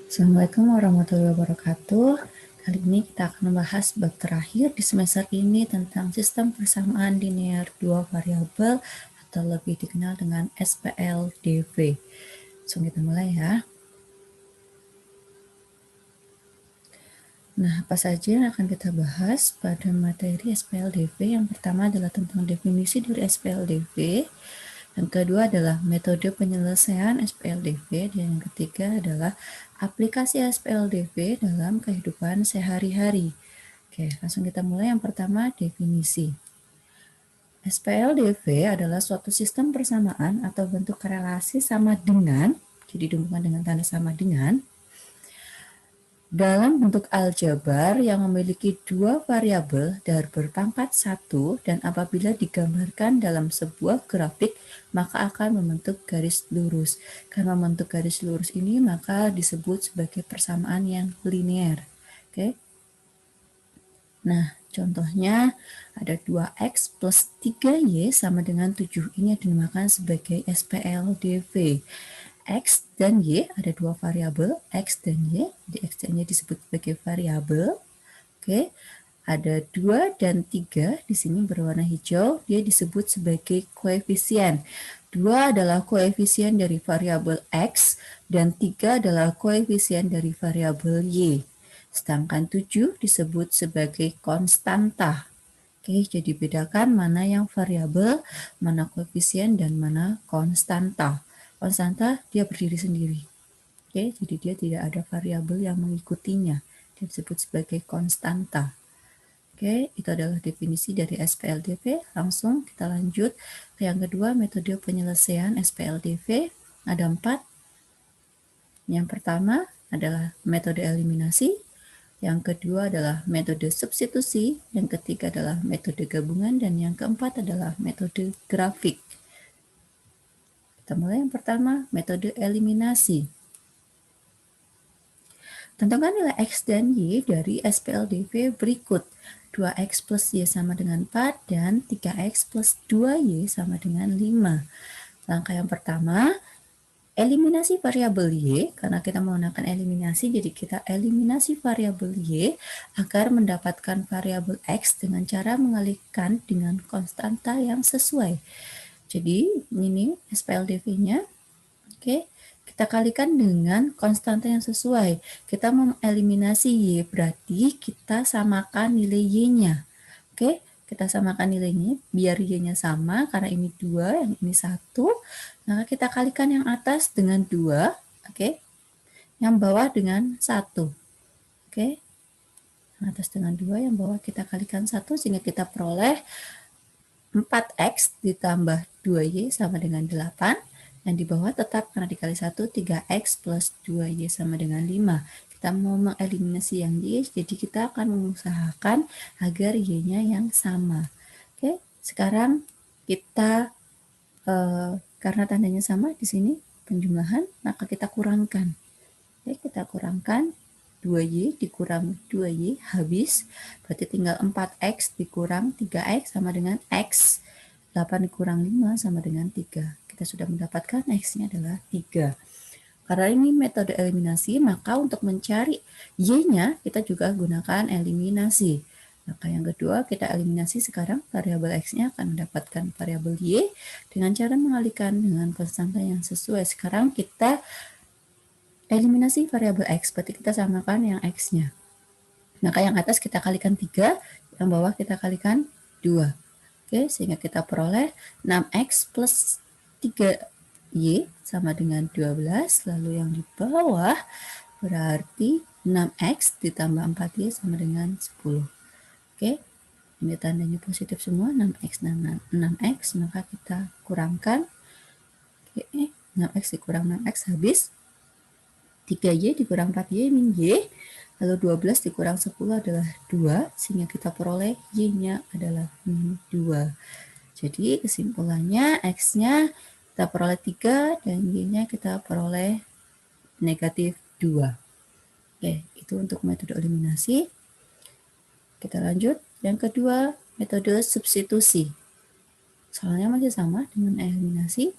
Assalamualaikum warahmatullahi wabarakatuh. Kali ini kita akan membahas bab terakhir di semester ini tentang sistem persamaan linear dua variabel atau lebih dikenal dengan SPLDV. Langsung kita mulai ya. Nah, apa saja yang akan kita bahas pada materi SPLDV? Yang pertama adalah tentang definisi dari SPLDV. Yang kedua adalah metode penyelesaian SPLDV, dan yang ketiga adalah aplikasi SPLDV dalam kehidupan sehari-hari. Oke, langsung kita mulai. Yang pertama, definisi. SPLDV adalah suatu sistem persamaan atau bentuk relasi sama dengan, jadi dihubungkan dengan tanda sama dengan, dalam bentuk aljabar yang memiliki dua variabel dan berpangkat 1, dan apabila digambarkan dalam sebuah grafik maka akan membentuk garis lurus. Karena membentuk garis lurus ini maka disebut sebagai persamaan yang linear. Oke. Nah, contohnya ada 2x plus 3y sama dengan 7. Ini dinamakan sebagai SPLDV. X dan Y ada dua variabel, X dan Y. Jadi X dan Y disebut sebagai variabel. Oke. Ada 2 dan 3 di sini berwarna hijau, dia disebut sebagai koefisien. 2 adalah koefisien dari variabel X dan 3 adalah koefisien dari variabel Y. Sedangkan 7 disebut sebagai konstanta. Oke, jadi bedakan mana yang variabel, mana koefisien, dan mana konstanta. Konstanta dia berdiri sendiri. Oke, jadi dia tidak ada variabel yang mengikutinya. Dia disebut sebagai konstanta. Oke, itu adalah definisi dari SPLDV. Langsung kita lanjut ke yang kedua, metode penyelesaian SPLDV. Ada 4. Yang pertama adalah metode eliminasi. Yang kedua adalah metode substitusi. Yang ketiga adalah metode gabungan. Dan yang keempat adalah metode grafik. Kita mulai yang pertama, metode eliminasi. Tentukan nilai X dan Y dari SPLDV berikut. 2X plus Y sama dengan 4 dan 3X plus 2Y sama dengan 5. Langkah yang pertama, eliminasi variabel Y. Karena kita menggunakan eliminasi, jadi kita eliminasi variabel Y agar mendapatkan variabel X dengan cara mengalihkan dengan konstanta yang sesuai. Jadi ini SPLDV-nya. Oke. Kita kalikan dengan konstanta yang sesuai. Kita mengeliminasi Y, berarti kita samakan nilai Y-nya. Oke, kita samakan nilainya biar Y-nya sama, karena ini 2, yang ini 1. Maka kita kalikan yang atas dengan 2, oke. Yang bawah dengan 1. Oke. Yang atas dengan 2, yang bawah kita kalikan 1, sehingga kita peroleh 4X ditambah 2Y sama dengan 8. Yang di bawah tetap karena dikali 1, 3X plus 2Y sama dengan 5. Kita mau mengeliminasi yang Y, jadi kita akan mengusahakan agar Y-nya yang sama. Oke, sekarang kita, karena tandanya sama di sini, penjumlahan, maka kita kurangkan. Oke, kita kurangkan 2Y dikurang 2Y habis, berarti tinggal 4X dikurang 3X sama dengan X. 8 dikurang 5 sama dengan 3. Kita sudah mendapatkan X-nya adalah 3. Karena ini metode eliminasi, maka untuk mencari Y-nya kita juga gunakan eliminasi. Maka yang kedua, kita eliminasi sekarang variabel X-nya akan mendapatkan variabel Y dengan cara mengalihkan dengan konstanta yang sesuai. Sekarang kita eliminasi variabel X, berarti kita samakan yang X-nya. Maka yang atas kita kalikan 3, yang bawah kita kalikan 2. Oke, sehingga kita peroleh 6X plus 3Y sama dengan 12, lalu yang di bawah berarti 6X ditambah 4Y sama dengan 10. Oke, ini tandanya positif semua, 6X dan 6X, maka kita kurangkan. Oke, 6X dikurang 6X habis, 3Y dikurang 4Y min Y, lalu 12 dikurang 10 adalah 2, sehingga kita peroleh Y-nya adalah min 2. Jadi kesimpulannya X-nya kita peroleh 3 dan Y-nya kita peroleh negatif 2. Oke, itu untuk metode eliminasi. Kita lanjut. Yang kedua, metode substitusi. Soalnya masih sama dengan eliminasi.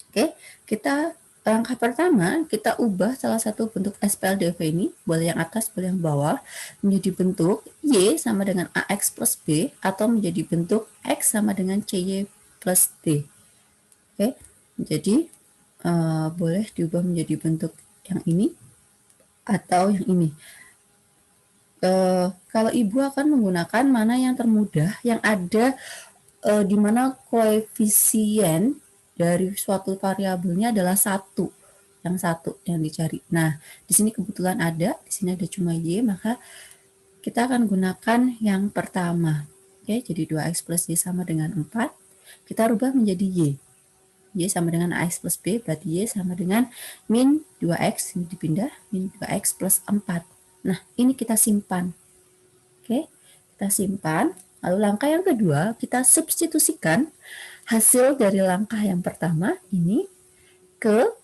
Oke, kita Langkah pertama, kita ubah salah satu bentuk SPLDV ini, boleh yang atas, boleh yang bawah, menjadi bentuk Y sama dengan AX plus B, atau menjadi bentuk X sama dengan CY plus D. Oke, jadi boleh diubah menjadi bentuk yang ini, atau yang ini. Kalau Ibu akan menggunakan mana yang termudah, yang ada di mana koefisien dari suatu variabelnya adalah satu yang dicari. Nah, di sini kebetulan ada, di sini ada cuma Y, maka kita akan gunakan yang pertama. Oke, jadi 2X plus Y sama dengan 4. Kita rubah menjadi Y. Y sama dengan AX plus B, berarti Y sama dengan min 2X, ini dipindah, min 2X plus 4. Nah, ini kita simpan. Oke, kita simpan. Lalu langkah yang kedua, kita substitusikan hasil dari langkah yang pertama ini ke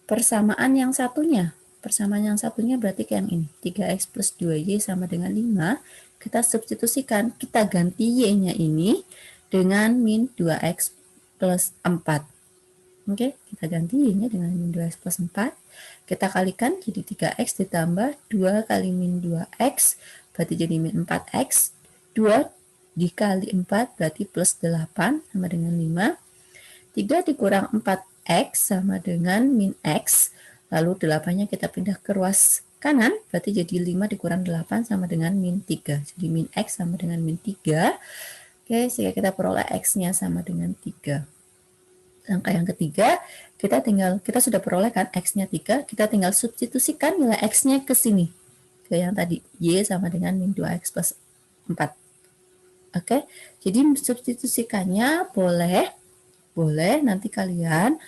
persamaan yang satunya. Persamaan yang satunya berarti kayak yang ini. 3X plus 2Y sama dengan 5. Kita substitusikan, kita ganti Y-nya ini dengan min 2X plus 4. Oke, kita ganti Y-nya dengan min 2X plus 4. Kita kalikan jadi 3X ditambah 2 kali min 2X, berarti jadi min 4X. 2 dikali 4 berarti plus 8 sama dengan 5. 3 dikurang 4X sama dengan min X. Lalu 8-nya kita pindah ke ruas kanan, berarti jadi 5 dikurang 8 sama dengan min 3. Jadi min X sama dengan min 3. Oke, sehingga kita peroleh X-nya sama dengan 3. Langkah yang ketiga, kita sudah peroleh kan X-nya 3, kita tinggal substitusikan nilai X-nya ke sini. Ke yang tadi, Y sama dengan min 2X plus 4. Oke, jadi substitusikannya boleh nanti kalian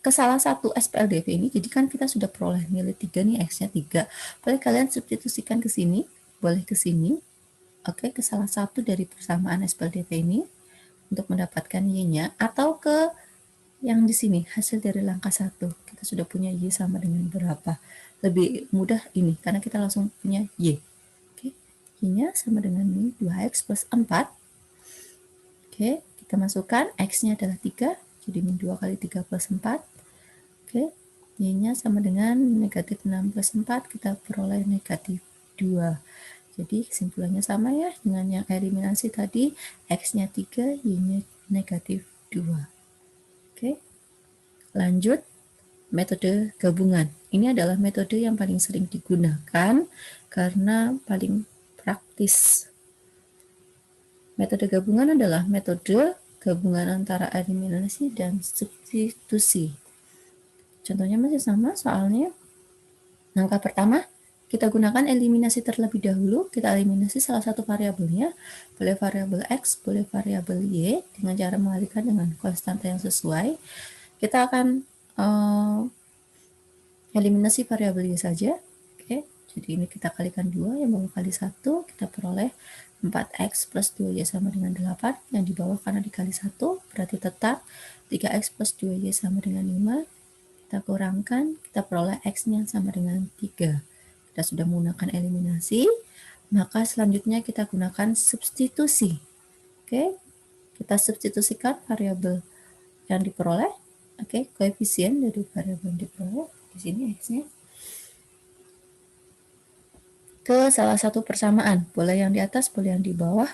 ke salah satu SPLDV ini, jadi kan kita sudah peroleh nilai 3 nih, X-nya 3. Boleh kalian substitusikan ke sini, boleh ke sini. Oke, ke salah satu dari persamaan SPLDV ini untuk mendapatkan Y-nya, atau ke yang di sini, hasil dari langkah 1. Kita sudah punya Y sama dengan berapa. Lebih mudah ini, karena kita langsung punya Y. Oke, Y-nya sama dengan min 2X plus 4. Oke, kita masukkan, X-nya adalah 3, jadi min 2 kali 3 plus 4. Oke, Y-nya sama dengan negatif 6 plus 4, kita peroleh negatif 2. Jadi kesimpulannya sama ya dengan yang eliminasi tadi, X-nya 3, Y-nya negatif 2. Oke, lanjut metode gabungan. Ini adalah metode yang paling sering digunakan karena paling praktis. Metode gabungan adalah metode gabungan antara eliminasi dan substitusi. Contohnya masih sama soalnya. Langkah pertama, kita gunakan eliminasi terlebih dahulu. Kita eliminasi salah satu variabelnya, boleh variabel X, boleh variabel Y, dengan cara mengalihkan dengan konstanta yang sesuai. Kita akan eliminasi variabel Y saja. Oke, jadi ini kita kalikan 2, yang bawah kali 1, kita peroleh 4X plus 2Y sama dengan 8, yang di bawah karena dikali 1, berarti tetap 3X plus 2Y sama dengan 5. Kita kurangkan, kita peroleh X-nya sama dengan 3. Kita sudah menggunakan eliminasi, maka selanjutnya kita gunakan substitusi. Oke, kita substitusikan variabel yang diperoleh, oke, koefisien dari variabel yang diperoleh, di sini X-nya, ke salah satu persamaan, boleh yang di atas, boleh yang di bawah,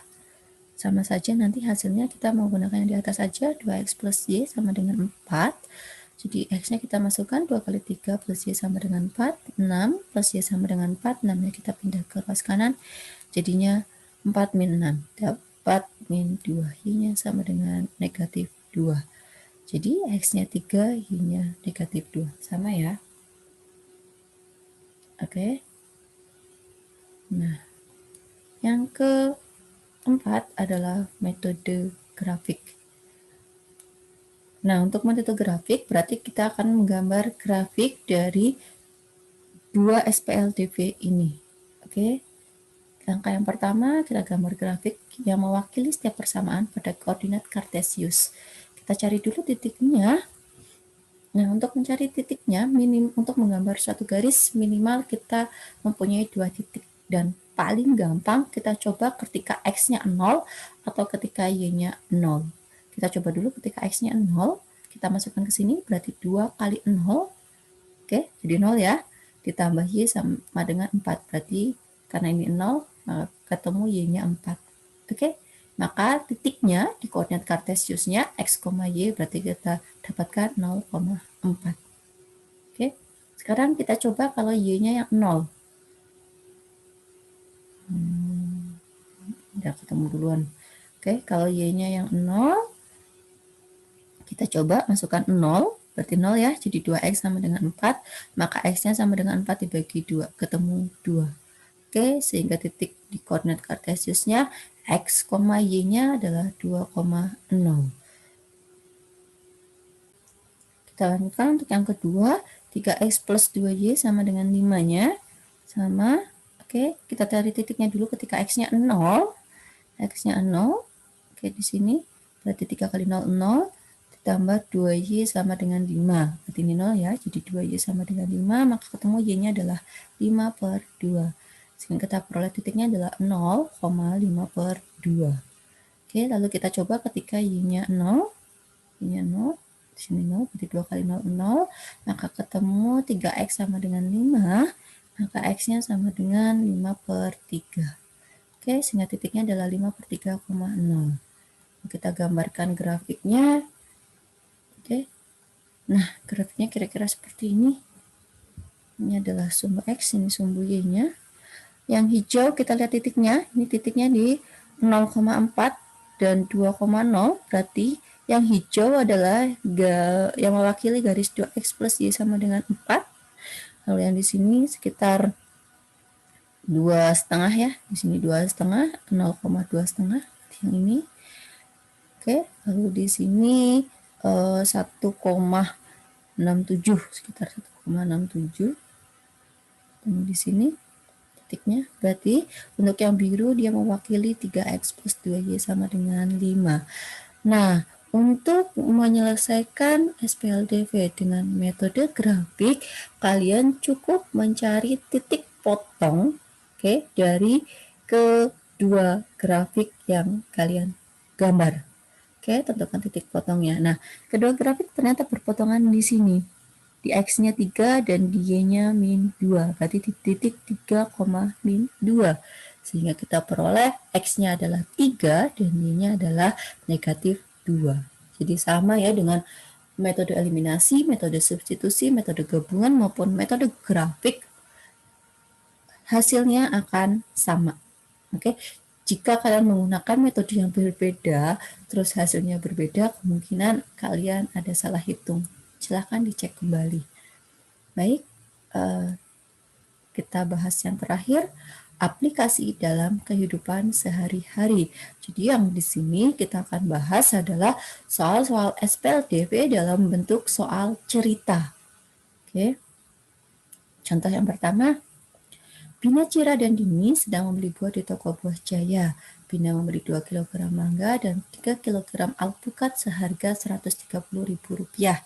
sama saja nanti hasilnya kita menggunakan yang di atas saja, 2X plus Y sama dengan 4. Jadi X-nya kita masukkan 2 kali 3 plus Y sama dengan 4, 6 plus Y sama dengan 4, 6-nya kita pindah ke ruas kanan, jadinya 4 min 6, dapat min 2, Y-nya sama dengan negatif 2. Jadi X-nya 3, Y-nya negatif 2, sama ya. Oke. Nah, yang keempat adalah metode grafik. Nah, untuk metode grafik berarti kita akan menggambar grafik dari dua SPLDV ini. Oke. Langkah yang pertama, kita gambar grafik yang mewakili setiap persamaan pada koordinat Kartesius. Kita cari dulu titiknya. Nah, untuk mencari titiknya, untuk menggambar suatu garis, minimal kita mempunyai 2 titik. Dan paling gampang kita coba ketika X-nya 0 atau ketika Y-nya 0. Kita coba dulu ketika X-nya 0, kita masukkan ke sini, berarti 2 kali 0, oke, jadi 0 ya, ditambah Y sama dengan 4, berarti karena ini 0, maka ketemu Y-nya 4, oke. Maka titiknya di koordinat kartesiusnya X, Y, berarti kita dapatkan 0,4, oke. Sekarang kita coba kalau Y-nya yang 0. Udah ketemu duluan. Oke, kalau Y-nya yang 0, kita coba masukkan 0, berarti 0 ya, jadi 2X sama dengan 4, maka X-nya sama dengan 4 dibagi 2, ketemu 2. Oke, sehingga titik di koordinat kartesiusnya X, Y-nya adalah 2,0. Kita lanjutkan untuk yang kedua, 3X plus 2Y sama dengan 5-nya, sama, oke, kita cari titiknya dulu ketika X-nya 0, X-nya 0, oke, di sini berarti 3 kali 0, 0, ditambah 2Y sama dengan 5, berarti ini 0 ya, jadi 2Y sama dengan 5, maka ketemu Y-nya adalah 5/2, sehingga kita peroleh titiknya adalah 0,5/2. Oke, lalu kita coba ketika Y-nya 0, Y-nya 0, di sini 0, berarti 2 kali 0, 0, maka ketemu 3X sama dengan 5, maka X-nya sama dengan 5/3. Oke, sehingga titiknya adalah 5/3,0. Kita gambarkan grafiknya. Oke. Nah, grafiknya kira-kira seperti ini. Ini adalah sumbu X, ini sumbu Y-nya. Yang hijau kita lihat titiknya. Ini titiknya di 0,4 dan 2,0. Berarti yang hijau adalah yang mewakili garis 2X plus Y sama dengan 4. Lalu yang di sini sekitar 2,5 ya. Di sini 2,5, 0,2,5 yang ini. Oke, lalu di sini 1,67, sekitar 1,67. Dan di sini titiknya, berarti untuk yang biru dia mewakili 3X plus 2Y sama dengan 5. Nah, untuk menyelesaikan SPLDV dengan metode grafik, kalian cukup mencari titik potong, oke, dari kedua grafik yang kalian gambar. Oke, tentukan titik potongnya. Nah, kedua grafik ternyata berpotongan di sini. Di X-nya 3 dan di Y-nya -2. Berarti di titik 3, -2. Sehingga kita peroleh X-nya adalah 3 dan Y-nya adalah -2. Jadi sama ya dengan metode eliminasi, metode substitusi, metode gabungan maupun metode grafik, hasilnya akan sama. Oke. Jika kalian menggunakan metode yang berbeda, terus hasilnya berbeda, kemungkinan kalian ada salah hitung. Silahkan dicek kembali. Baik, kita bahas yang terakhir, aplikasi dalam kehidupan sehari-hari. Jadi yang di sini kita akan bahas adalah soal-soal SPLDV dalam bentuk soal cerita. Oke. Contoh yang pertama, Bina, Cira, dan Dini sedang membeli buah di toko buah Jaya. Bina membeli 2 kg mangga dan 3 kg alpukat seharga Rp130.000.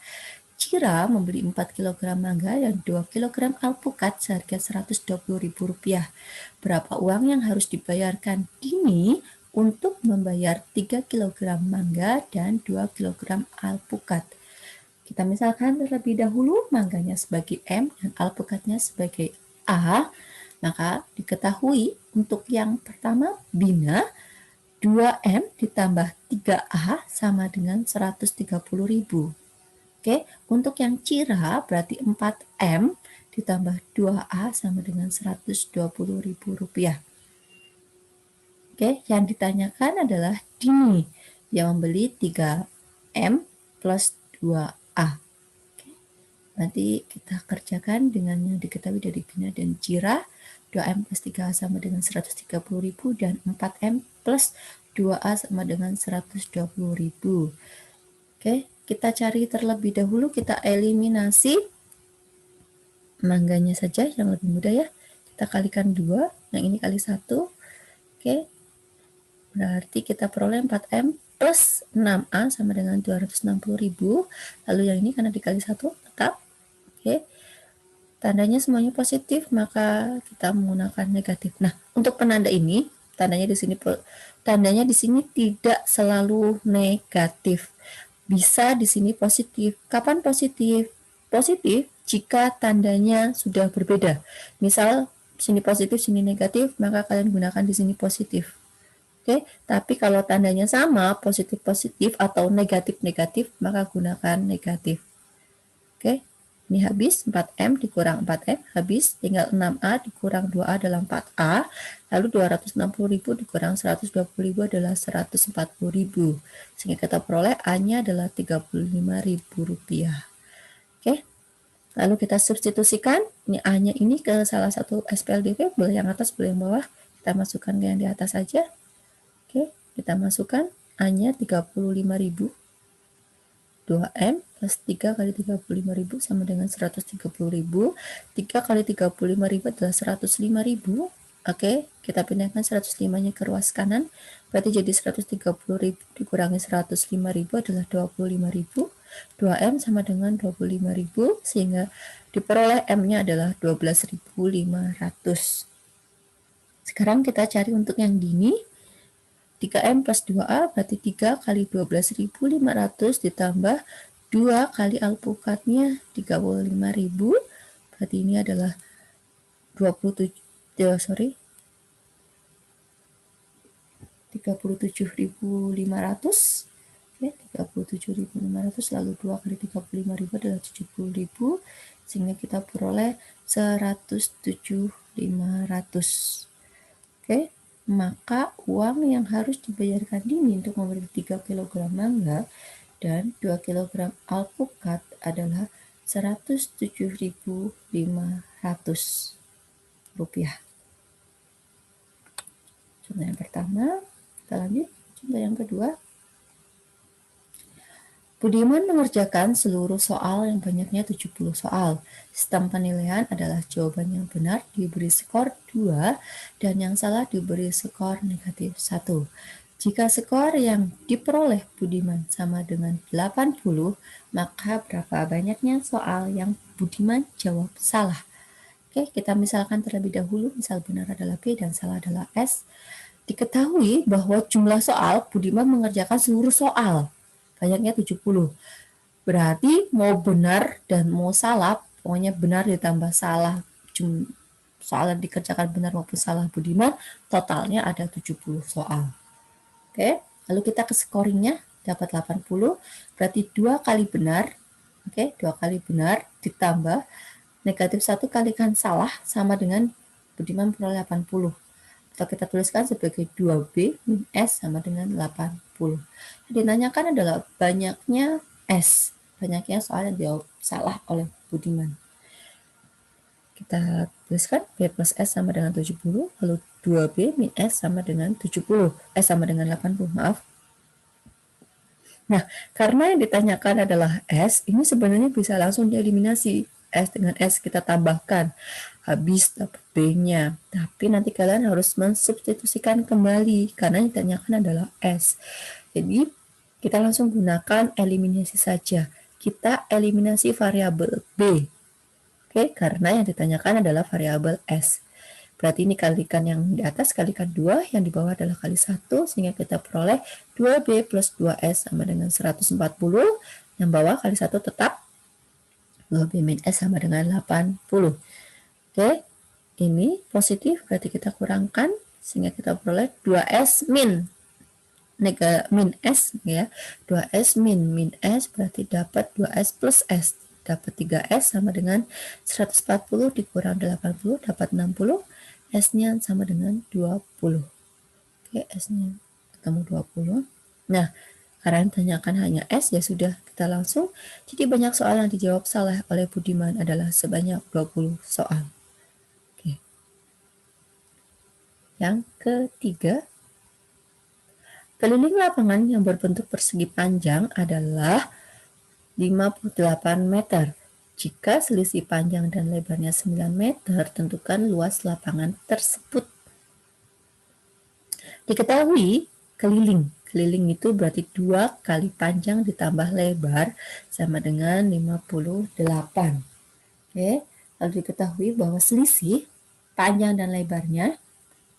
Cira membeli 4 kg mangga dan 2 kg alpukat seharga Rp120.000. Berapa uang yang harus dibayarkan Dini untuk membayar 3 kg mangga dan 2 kg alpukat? Kita misalkan terlebih dahulu mangganya sebagai M dan alpukatnya sebagai A. Maka diketahui untuk yang pertama Bina, 2M ditambah 3A sama dengan 130.000. Oke, untuk yang Cira berarti 4M ditambah 2A sama dengan Rp120.000. Oke, yang ditanyakan adalah Dini yang membeli 3M plus 2A. Oke, nanti kita kerjakan dengan yang diketahui dari Bina dan Cira. 2M plus 3A sama dengan 130.000 dan 4M plus 2A sama dengan 120.000. Oke, kita cari terlebih dahulu, kita eliminasi mangganya saja yang lebih mudah ya. Kita kalikan 2, yang ini kali 1. Oke, berarti kita peroleh 4M plus 6A sama dengan 260.000. Lalu yang ini karena dikali 1 tetap. Oke. Tandanya semuanya positif, maka kita menggunakan negatif. Nah, untuk penanda ini, tandanya di sini tidak selalu negatif. bisa di sini positif. Kapan positif? Positif jika tandanya sudah berbeda. Misal sini positif, sini negatif, maka kalian gunakan di sini positif. Oke, tapi kalau tandanya sama, positif-positif atau negatif-negatif, maka gunakan negatif. Oke, ini habis 4M dikurang 4M, habis tinggal 6A dikurang 2A adalah 4A, lalu 260.000 dikurang 120.000 adalah 140.000. Sehingga kita peroleh A-nya adalah Rp35.000. Oke, lalu kita substitusikan, ini A-nya ini ke salah satu SPLDV, boleh yang atas, boleh yang bawah. Kita masukkan ke yang di atas saja. Oke, kita masukkan A-nya 35.000. 2M plus 3 kali 35.000 sama dengan 130.000. 3 kali 35.000 adalah 105.000. Oke, kita pindahkan 105-nya ke ruas kanan. Berarti jadi 130.000 dikurangi 105.000 adalah 25.000. 2M sama dengan 25.000, sehingga diperoleh M-nya adalah 12.500. Sekarang kita cari untuk yang dini. 3M plus 2A berarti 3 kali 12.500 ditambah 2 kali alpukatnya 35.000, berarti ini adalah 37.500. Oke, 37.500 lalu 2 kali 35.000 adalah 70.000, sehingga kita peroleh 107.500. Oke, maka uang yang harus dibayarkan dini untuk membeli 3 kg mangga dan 2 kg alpukat adalah Rp107.500. Contoh yang pertama, kita lanjut. Contoh yang kedua. Budiman mengerjakan seluruh soal yang banyaknya 70 soal. Sistem penilaian adalah jawaban yang benar diberi skor 2 dan yang salah diberi skor negatif 1. Jika skor yang diperoleh Budiman sama dengan 80, maka berapa banyaknya soal yang Budiman jawab salah? Oke, kita misalkan terlebih dahulu, misal benar adalah B dan salah adalah S. Diketahui bahwa jumlah soal Budiman mengerjakan seluruh soal. Banyaknya 70. Berarti mau benar dan mau salah, pokoknya benar ditambah salah, soal yang dikerjakan benar maupun salah Budiman, totalnya ada 70 soal. Oke, lalu kita ke scoringnya, dapat 80, berarti 2 kali benar, oke, 2 kali benar ditambah negatif 1 kalikan salah sama dengan Budiman peroleh 80. Atau kita tuliskan sebagai 2B min S sama dengan 80. Yang ditanyakan adalah banyaknya S, banyaknya soal yang dijawab salah oleh Budiman. Kita tuliskan B plus S sama dengan 70, lalu 2B min S sama dengan 70, S sama dengan 80, maaf. Nah, karena yang ditanyakan adalah S, ini sebenarnya bisa langsung dieliminasi. S dengan S kita tambahkan, habis dapat B-nya. Tapi nanti kalian harus mensubstitusikan kembali, karena yang ditanyakan adalah S. Jadi, kita langsung gunakan eliminasi saja. Kita eliminasi variabel B. Oke, karena yang ditanyakan adalah variabel S. Berarti ini kalikan yang di atas kalikan 2, yang di bawah adalah kali 1, sehingga kita peroleh 2B plus 2S sama dengan 140, yang bawah kali 1 tetap 2B min S sama dengan 80. Oke, ini positif, berarti kita kurangkan, sehingga kita peroleh 2S min S, ya. 2S min S berarti dapat 2S plus S, dapat 3S sama dengan 140 dikurang 80, dapat 60, S-nya sama dengan 20. Oke, S-nya ketemu 20. Nah, karena yang ditanyakan hanya S, ya sudah, kita langsung. Jadi banyak soal yang dijawab salah oleh Budiman adalah sebanyak 20 soal. Oke. Yang ketiga, keliling lapangan yang berbentuk persegi panjang adalah 58 meter. Jika selisih panjang dan lebarnya 9 meter, tentukan luas lapangan tersebut. Diketahui keliling. Keliling itu berarti 2 kali panjang ditambah lebar sama dengan 58. Oke, lalu diketahui bahwa selisih panjang dan lebarnya,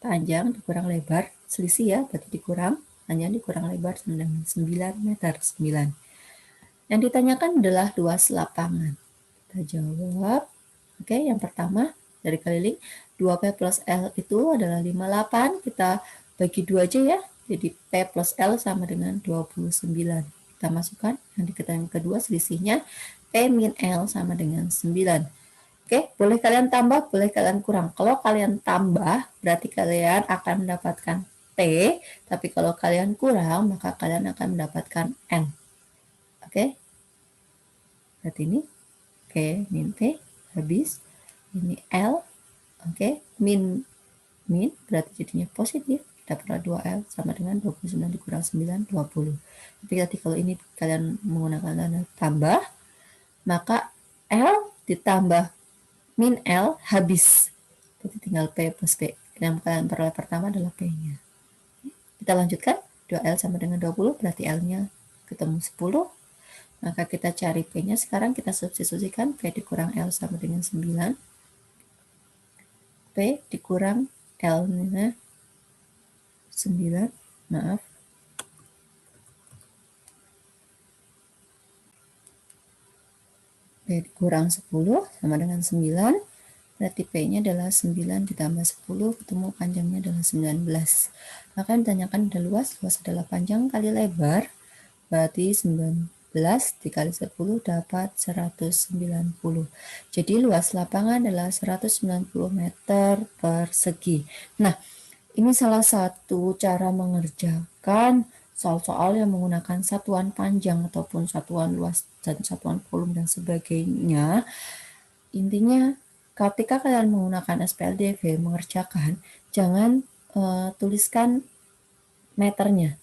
panjang dikurang lebar, selisih ya, berarti dikurang, panjang dikurang lebar sama dengan 9 meter, 9. Yang ditanyakan adalah luas lapangan. Kita jawab. Oke, yang pertama dari keliling 2P plus L itu adalah 58. Kita bagi 2 aja ya. Jadi P plus L sama dengan 29. Kita masukkan yang diketahui kedua selisihnya P min L sama dengan 9. Oke, boleh kalian tambah, boleh kalian kurang. Kalau kalian tambah, berarti kalian akan mendapatkan P, tapi kalau kalian kurang, maka kalian akan mendapatkan N. Oke, berarti ini P min P habis, ini L, oke, min berarti jadinya positif, dapatlah 2L sama dengan 29 dikurang 9, 20. Tapi nanti kalau ini kalian menggunakan tanda tambah, maka L ditambah min L habis. Jadi tinggal P plus P. Yang kalian peroleh pertama adalah P-nya. Kita lanjutkan. 2L sama dengan 20, berarti L-nya ketemu 10. Maka kita cari P-nya. Sekarang kita substitusikan. P dikurang L sama dengan 9. P dikurang L-nya 9. Maaf. P dikurang 10 sama dengan 9. Berarti P-nya adalah 9 ditambah 10, ketemu panjangnya adalah 19. Maka yang ditanyakan ada luas adalah panjang kali lebar, berarti 19 dikali 10 dapat 190. Jadi luas lapangan adalah 190 meter persegi. Nah, ini salah satu cara mengerjakan soal-soal yang menggunakan satuan panjang ataupun satuan luas dan satuan volume dan sebagainya. Intinya ketika kalian menggunakan SPLDV mengerjakan, jangan tuliskan meternya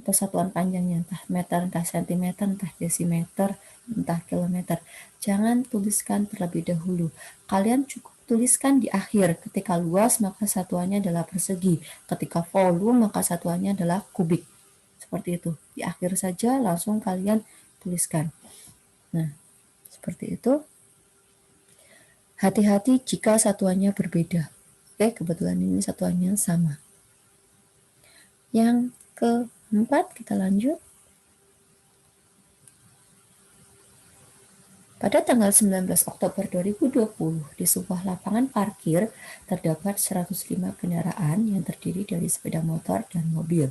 atau satuan panjangnya, entah meter, entah sentimeter, entah desimeter, entah kilometer. Jangan tuliskan terlebih dahulu. Kalian cukup tuliskan di akhir. Ketika luas maka satuannya adalah persegi. Ketika volume maka satuannya adalah kubik. Seperti itu. Di akhir saja langsung kalian tuliskan. Nah, seperti itu. Hati-hati jika satuannya berbeda. Oke, kebetulan ini satuannya sama. Yang keempat, kita lanjut. Pada tanggal 19 Oktober 2020, di sebuah lapangan parkir, terdapat 105 kendaraan yang terdiri dari sepeda motor dan mobil.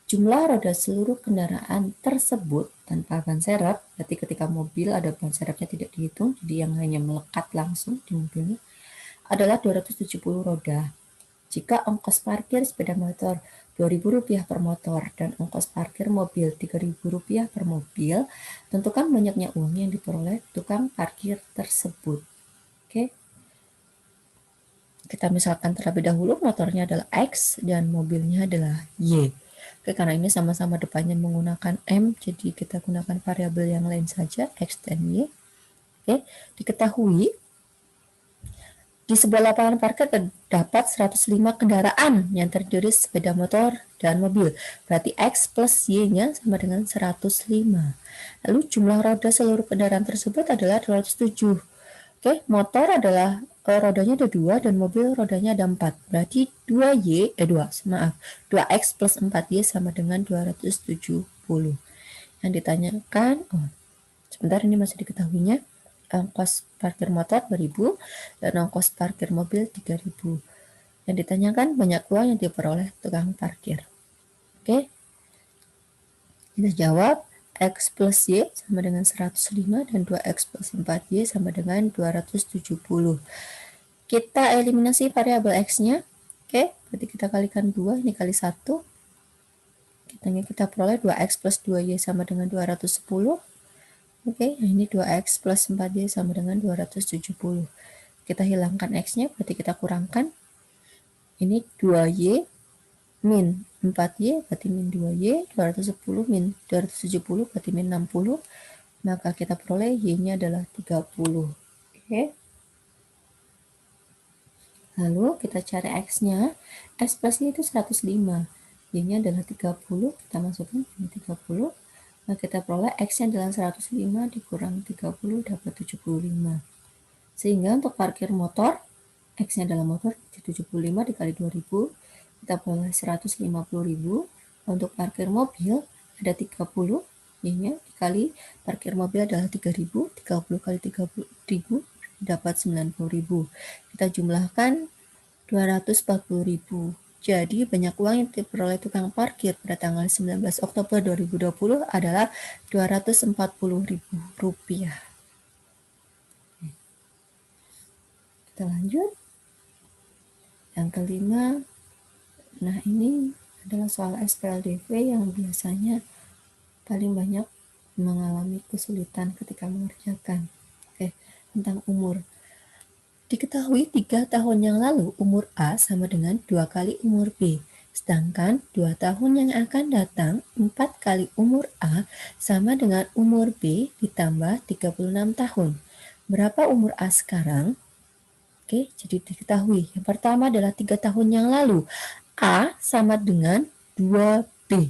Jumlah roda seluruh kendaraan tersebut tanpa ban serep, berarti ketika mobil ada ban serepnya tidak dihitung, jadi yang hanya melekat langsung di mobilnya, adalah 270 roda. Jika ongkos parkir sepeda motor Rp2.000 per motor dan ongkos parkir mobil Rp3.000 per mobil, tentukan banyaknya uang yang diperoleh tukang parkir tersebut. Oke. Kita misalkan terlebih dahulu motornya adalah X dan mobilnya adalah Y. Oke, karena ini sama-sama depannya menggunakan M, jadi kita gunakan variabel yang lain saja, X dan Y. Oke, diketahui di sebelah lapangan parkir terdapat 105 kendaraan yang terdiri sepeda motor dan mobil. Berarti X plus Y-nya sama dengan 105. Lalu jumlah roda seluruh kendaraan tersebut adalah 207. Oke, motor adalah rodanya ada 2 dan mobil rodanya ada 4. Berarti 2X plus 4Y sama dengan 270. Yang ditanyakan, sebentar ini masih diketahuinya, ongkos parkir motor 2.000 dan ongkos parkir mobil 3.000. Yang ditanyakan banyak uang yang diperoleh tukang parkir. Oke, kita jawab. X plus Y sama dengan 105 dan 2X plus 4Y sama dengan 270. Kita eliminasi variabel X-nya. Oke, berarti kita kalikan 2, ini kali 1. Kita peroleh 2X plus 2Y sama dengan 210. Oke, ini 2X plus 4Y sama dengan 270. Kita hilangkan X-nya, berarti kita kurangkan. Ini 2Y min 4Y, berarti min 2Y, 210 min 270, berarti min 60. Maka kita peroleh Y-nya adalah 30. Oke. Lalu kita cari X-nya. X plus Y itu 105. Y-nya adalah 30. Kita masukkan ini 30. Nah, kita peroleh X-nya adalah 105 dikurang 30 dapat 75. Sehingga untuk parkir motor, X-nya adalah motor, 75 dikali 2.000, kita peroleh 150.000. Untuk parkir mobil, ada 30. Y-nya dikali parkir mobil adalah 3.000, 30 kali 30.000 dapat 90.000. Kita jumlahkan 240.000. Jadi banyak uang yang diperoleh tukang parkir pada tanggal 19 Oktober 2020 adalah Rp240.000. Kita lanjut. Yang kelima, nah ini adalah soal SPLDV yang biasanya paling banyak mengalami kesulitan ketika mengerjakan. Oke, tentang umur. Diketahui 3 tahun yang lalu umur A sama dengan 2 kali umur B. Sedangkan 2 tahun yang akan datang 4 kali umur A sama dengan umur B ditambah 36 tahun. Berapa umur A sekarang? Oke, jadi diketahui. Yang pertama adalah 3 tahun yang lalu. A sama dengan 2B.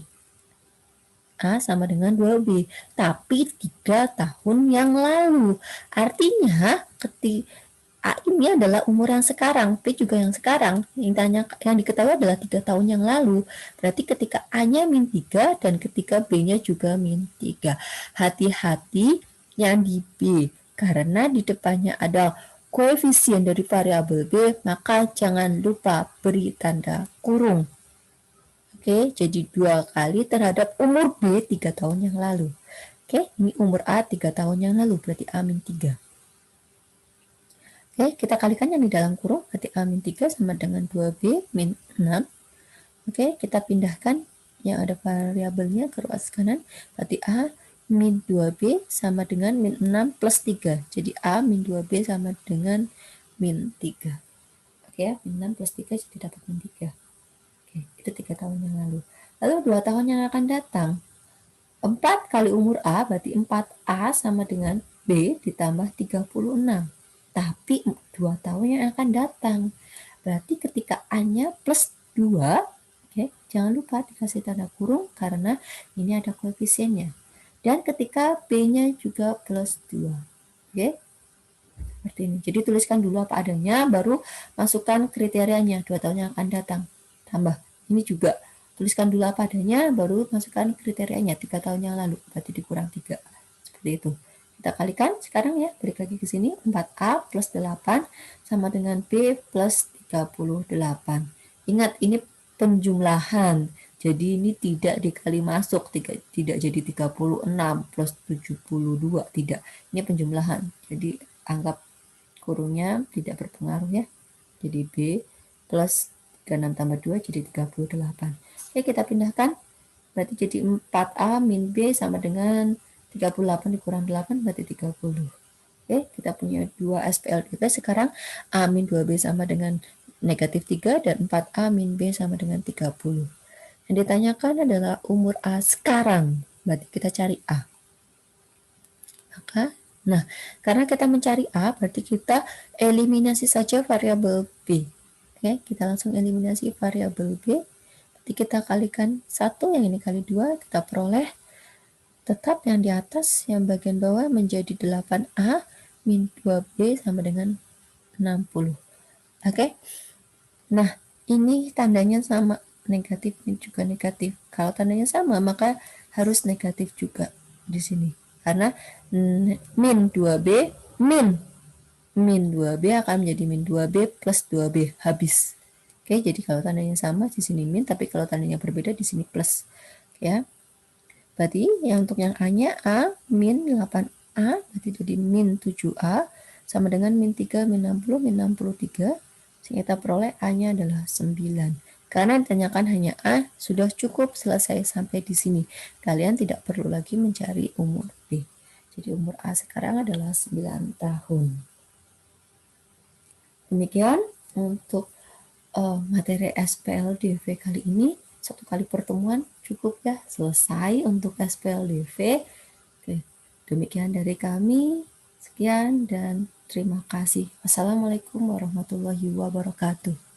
A sama dengan 2B. Tapi 3 tahun yang lalu. Artinya ketika A ini adalah umur yang sekarang, B juga yang sekarang. Yang diketahui adalah 3 tahun yang lalu. Berarti ketika A-nya -3 dan ketika B-nya juga -3. Hati-hati yang di B, karena di depannya ada koefisien dari variabel B, maka jangan lupa beri tanda kurung. Oke, jadi 2 kali terhadap umur B 3 tahun yang lalu. Oke, ini umur A 3 tahun yang lalu, berarti A-3. Oke, kita kalikan yang di dalam kurung, berarti A-3 sama dengan 2B min 6. Oke, kita pindahkan yang ada variabelnya ke ruas kanan, berarti A min 2B sama dengan min 6 plus 3. Jadi A min 2B sama dengan min 3. Oke ya, min 6 plus 3 jadi dapat min 3. Oke, itu 3 tahun yang lalu. Lalu 2 tahun yang akan datang. 4 kali umur A berarti 4A sama dengan B ditambah 36. Tapi 2 tahun yang akan datang. Berarti ketika A-nya plus 2, oke, jangan lupa dikasih tanda kurung karena ini ada koefisiennya. Dan ketika B-nya juga plus 2. Oke, seperti ini. Jadi tuliskan dulu apa adanya, baru masukkan kriterianya 2 tahun yang akan datang. Tambah, ini juga tuliskan dulu apa adanya, baru masukkan kriterianya 3 tahun yang lalu, berarti dikurang 3. Seperti itu. Kita kalikan sekarang ya, balik lagi ke sini, 4A plus 8 sama dengan B plus 38. Ingat, ini penjumlahan, jadi ini tidak dikali masuk, tidak jadi 36 plus 72, tidak. Ini penjumlahan, jadi anggap kurungnya tidak berpengaruh ya. Jadi B plus 36 tambah 2 jadi 38. Oke, kita pindahkan, berarti jadi 4A min B sama dengan 38 dikurang 8 berarti 30. Oke, kita punya 2 SPLDV. Sekarang A min 2B sama dengan negatif 3 dan 4A min B sama dengan 30. Yang ditanyakan adalah umur A sekarang. Berarti kita cari A. Nah, karena kita mencari A, berarti kita eliminasi saja variabel B. Oke, kita langsung eliminasi variabel B. Berarti kita kalikan 1, yang ini kali 2, kita peroleh tetap yang di atas, yang bagian bawah menjadi 8A min 2B sama dengan 60. Oke? Nah, ini tandanya sama, negatif ini juga negatif. Kalau tandanya sama, maka harus negatif juga di sini. Karena min 2B min 2B akan menjadi min 2B plus 2B, habis. Oke, jadi kalau tandanya sama di sini min, tapi kalau tandanya berbeda di sini plus. Ya. Berarti yang untuk yang A-nya A min 8A, berarti jadi min 7A, sama dengan min 3 min 60 min 63. Sehingga kita peroleh A-nya adalah 9. Karena ditanyakan hanya A, sudah cukup selesai sampai di sini. Kalian tidak perlu lagi mencari umur B. Jadi umur A sekarang adalah 9 tahun. Demikian untuk materi SPLDV kali ini. 1 kali pertemuan cukup ya, selesai untuk SPLDV. Oke, demikian dari kami. Sekian dan terima kasih. Wassalamualaikum warahmatullahi wabarakatuh.